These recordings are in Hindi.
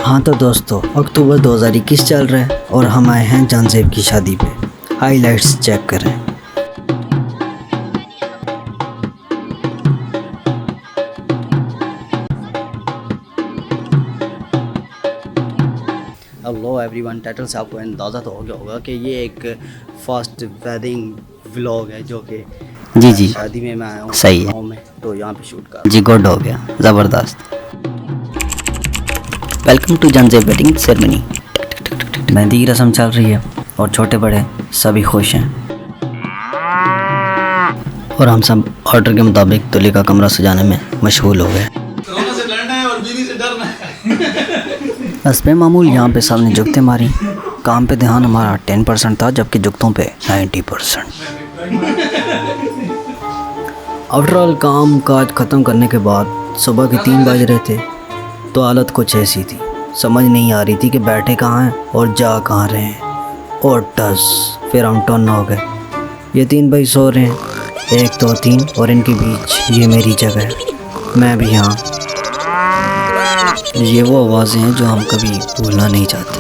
हाँ तो दोस्तों, अक्टूबर 2021 चल रहा है और हम आए हैं जानजेब की शादी पे। हाइलाइट्स चेक करें। हेलो एवरीवन, टाइटल से आपको अंदाज़ा तो हो गया होगा कि ये एक फर्स्ट वेडिंग व्लॉग है जो कि जी शादी में मैं आया हूँ। सही है गाँव में तो यहाँ पे शूट कर जी, गुड हो गया, ज़बरदस्त। Welcome to Janzeb wedding ceremony. Mehndi की रस्म चल रही है और छोटे बड़े सभी खुश हैं और हम सब ऑर्डर के मुताबिक दूल्हे का कमरा सजाने में मशगूल हो गए। कोरोना से लड़ना है और बीवी से डरना है। बस पे मामूल यहाँ पे सबने जुगते मारी। काम पे ध्यान हमारा 10% था, जबकि जुगतों पे 90%। ओवरऑल काम काज ख़त्म करने के बाद सुबह के 3 बज रहे थे तो हालत कुछ ऐसी थी, समझ नहीं आ रही थी कि बैठे कहाँ हैं और जा कहाँ रहे हैं। और टस फिर हम टर्न हो गए। ये 3 भाई सो रहे हैं, 1 2 3 और इनके बीच ये मेरी जगह है, मैं भी यहाँ। ये वो आवाज़ें हैं जो हम कभी भूलना नहीं चाहते।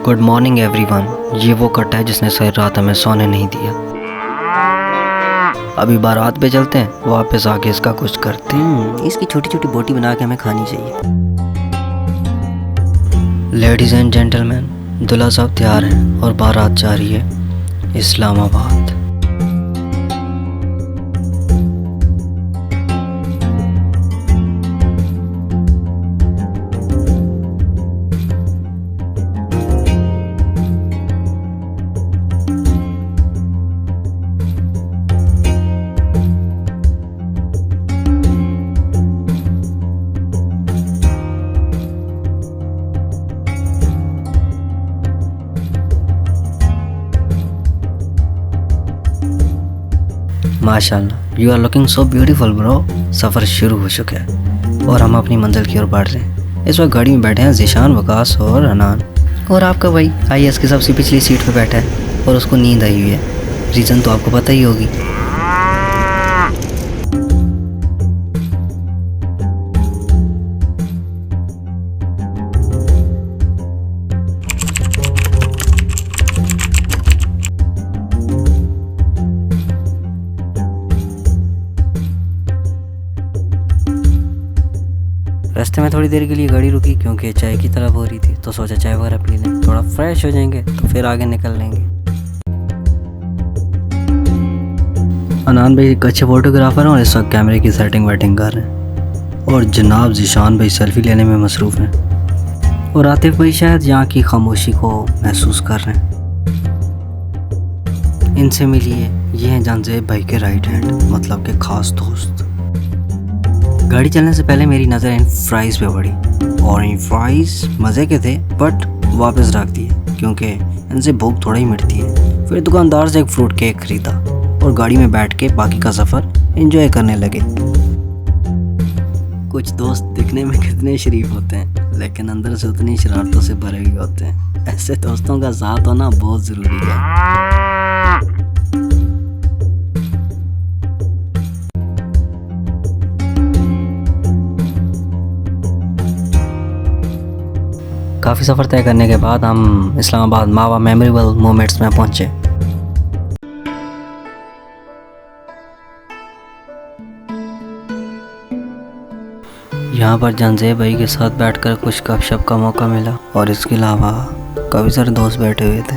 Good morning everyone. ये वो कट है जिसने सारी रात हमें सोने नहीं दिया। अभी बारात पे चलते हैं, वापस आके इसका कुछ करते हैं। इसकी छोटी छोटी बोटी बना के हमें खानी चाहिए। लेडीज़ एंड जेंटलमैन, दूल्हा साहब तैयार हैं और बारात जा रही है इस्लामाबाद। माशाल्लाह, you are looking so beautiful bro. सफ़र शुरू हो चुका है और हम अपनी मंजिल की ओर बढ़ रहे हैं। इस वक्त गाड़ी में बैठे हैं ज़ीशान, वकास और अनान। और आपका भाई IAS की सबसे पिछली सीट पे बैठा है और उसको नींद आई हुई है। रीज़न तो आपको पता ही होगी। रास्ते में थोड़ी देर के लिए गाड़ी रुकी क्योंकि चाय की तलब हो रही थी, तो सोचा चाय वगैरह पी लें, थोड़ा फ्रेश हो जाएंगे तो फिर आगे निकल लेंगे। अनान भाई एक अच्छे फोटोग्राफर हैं और इस वक्त कैमरे की सेटिंग वेटिंग कर रहे हैं और जनाब ज़ीशान भाई सेल्फी लेने में मसरूफ़ हैं और आतिफ भाई शायद यहाँ की खामोशी को महसूस कर रहे हैं। इनसे मिलिए, ये हैं जानजेब भाई के राइट हैंड, मतलब के खास दोस्त। गाड़ी चलने से पहले मेरी नज़र इन फ्राइज़ पे पड़ी और इन फ्राइज़ मज़े के थे बट वापस रख दिए क्योंकि इनसे भूख थोड़ा ही मिटती है। फिर दुकानदार से एक फ्रूट केक ख़रीदा और गाड़ी में बैठ के बाकी का सफ़र एंजॉय करने लगे। कुछ दोस्त दिखने में कितने शरीफ होते हैं लेकिन अंदर से उतनी शरारतों से भरे हुए होते हैं। ऐसे दोस्तों का साथ होना बहुत ज़रूरी है। काफ़ी सफ़र तय करने के बाद हम इस्लामाबाद मावा मेमोरेबल मोमेंट्स में पहुँचे। यहाँ पर जानजेब भाई के साथ बैठकर कुछ गपशप का मौका मिला और इसके अलावा काफ़ी सारे दोस्त बैठे हुए थे।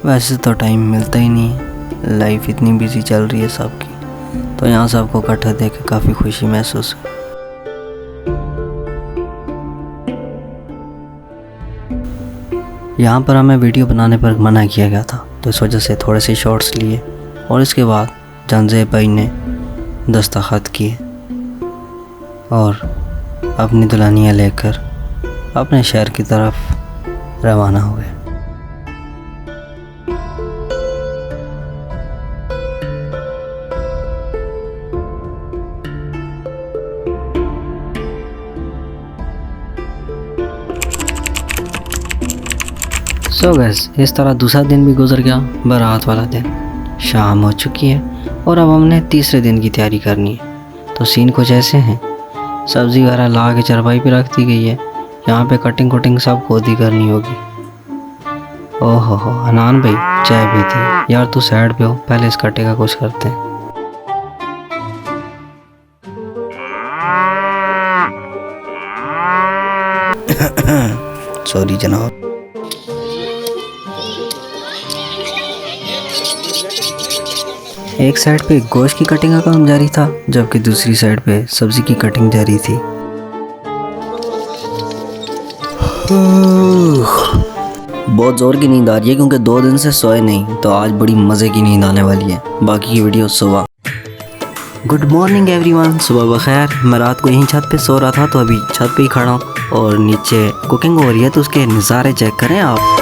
वैसे तो टाइम मिलता ही नहीं है, लाइफ इतनी बिजी चल रही है सबकी, तो यहाँ सबको इकट्ठा देख के काफ़ी खुशी महसूस हुई। यहाँ पर हमें वीडियो बनाने पर मना किया गया था, तो इस वजह से थोड़े से शॉट्स लिए और इसके बाद जानजेब भाई ने दस्तखत किए और अपनी दुल्हनियाँ लेकर अपने शहर की तरफ रवाना हुए। सो गैस, इस तरह दूसरा दिन भी गुजर गया। बारात वाला दिन शाम हो चुकी है और अब हमने तीसरे दिन की तैयारी करनी है। तो सीन कुछ ऐसे हैं, सब्ज़ी वगैरह ला के चरपाई पे रख दी गई है। यहाँ पे कटिंग कुटिंग सब खुद ही करनी होगी। ओहो हो अनान भाई चाय भी थी यार, तू साइड पे हो, पहले इस कटे का कुछ करते हैं। सॉरी जनाब। एक साइड पे गोश्त की कटिंग का काम जारी था, जबकि दूसरी साइड पे सब्ज़ी की कटिंग जारी थी। बहुत ज़ोर की नींद आ रही है क्योंकि 2 दिन से सोए नहीं, तो आज बड़ी मज़े की नींद आने वाली है। बाकी की वीडियो सुबह। गुड मॉर्निंग एवरीवन, सुबह बखैर। मैं रात को यहीं छत पे सो रहा था, तो अभी छत पे ही खड़ा हूँ और नीचे कुकिंग हो रही है, तो उसके नज़ारे चेक करें आप।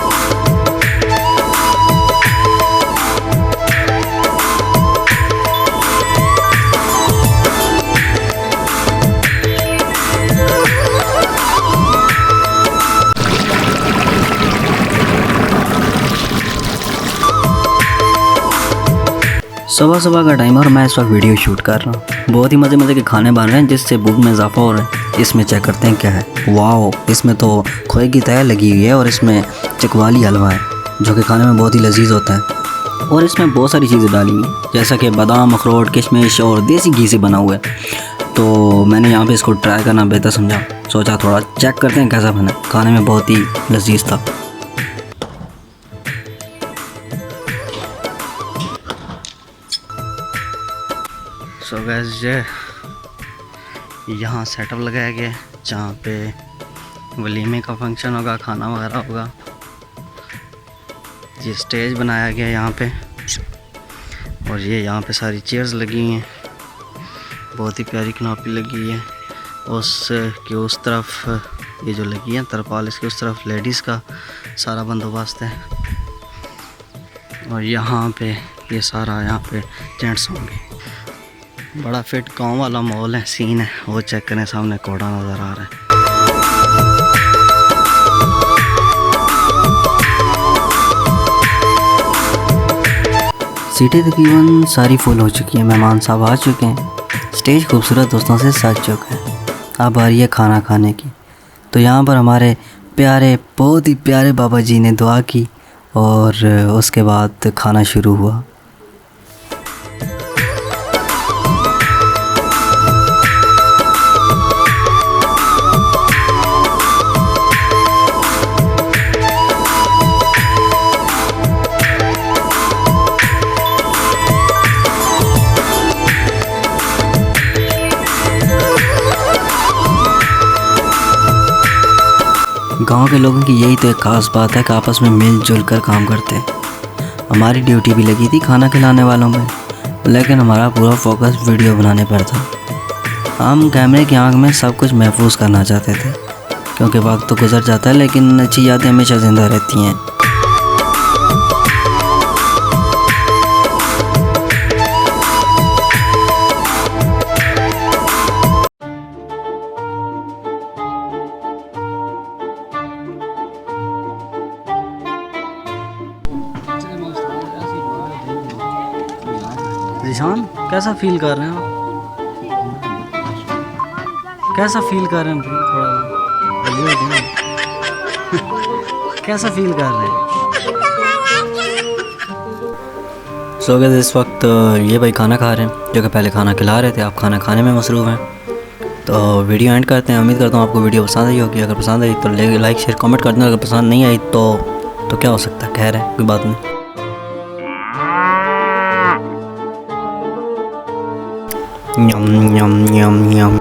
सुबह सुबह का टाइम और मैं इस वक्त वीडियो शूट कर रहा हूँ। बहुत ही मज़े के खाने बन रहे हैं जिससे भूख में इजाफा हो रहा है। इसमें चेक करते हैं क्या है। वाह, इसमें तो खोए की तय लगी हुई है और इसमें चकवाली हलवा है जो कि खाने में बहुत ही लजीज होता है। और इसमें बहुत सारी चीज़ें डाली हुई हैं जैसा कि बादाम, अखरोट, किशमिश और देसी घी से बना हुआ है। तो मैंने यहाँ पर इसको ट्राई करना बेहतर समझा, सोचा थोड़ा चेक करते हैं कैसा बना। खाने में बहुत ही लजीज था। सो गाइस यहाँ सेटअप लगाया गया है जहाँ पे वलीमे का फंक्शन होगा, खाना वगैरह होगा। ये स्टेज बनाया गया है यहाँ पे, और ये यहाँ पे सारी चेयर्स लगी हुई हैं। बहुत ही प्यारी कनॉपी लगी हुई है। उस तरफ ये जो लगी है तरपाल, इसके उस तरफ लेडीज़ का सारा बंदोबस्त है। और यहाँ पे ये सारा यहाँ पे जेंट्स होंगे। बड़ा फिट गांव वाला माहौल है, सीन है। वो चेक करें, सामने कोड़ा नज़र आ रहा है। सीटें तकरीबन सारी फुल हो चुकी हैं, मेहमान साहब आ चुके हैं, स्टेज खूबसूरत दोस्तों से सज चुका है। अब आ रही है खाना खाने की। तो यहाँ पर हमारे प्यारे, बहुत ही प्यारे बाबा जी ने दुआ की और उसके बाद खाना शुरू हुआ। गांव के लोगों की यही तो एक ख़ास बात है कि आपस में मिलजुल कर काम करते हैं। हमारी ड्यूटी भी लगी थी खाना खिलाने वालों में, लेकिन हमारा पूरा फोकस वीडियो बनाने पर था। हम कैमरे की आंख में सब कुछ महफूज करना चाहते थे, क्योंकि वक्त तो गुजर जाता है लेकिन अच्छी यादें हमेशा ज़िंदा रहती हैं। निशान, कैसा फील कर रहे हैं आप? कैसा फील कर रहे हैं भाई? थोड़ा जल्दी हो जाए। कैसा फील कर रहे हैं? सो गाइस, इस वक्त ये भाई खाना खा रहे हैं, जो कि पहले खाना खिला रहे थे। आप खाना खाने में मसरूफ़ हैं। तो वीडियो एंड करते हैं। उम्मीद करता हूँ आपको वीडियो पसंद आई होगी। अगर पसंद आई तो लाइक शेयर कमेंट कर देना। अगर पसंद नहीं आई तो क्या हो सकता है, खैर है, कोई बात नहीं। यम यम यम यम।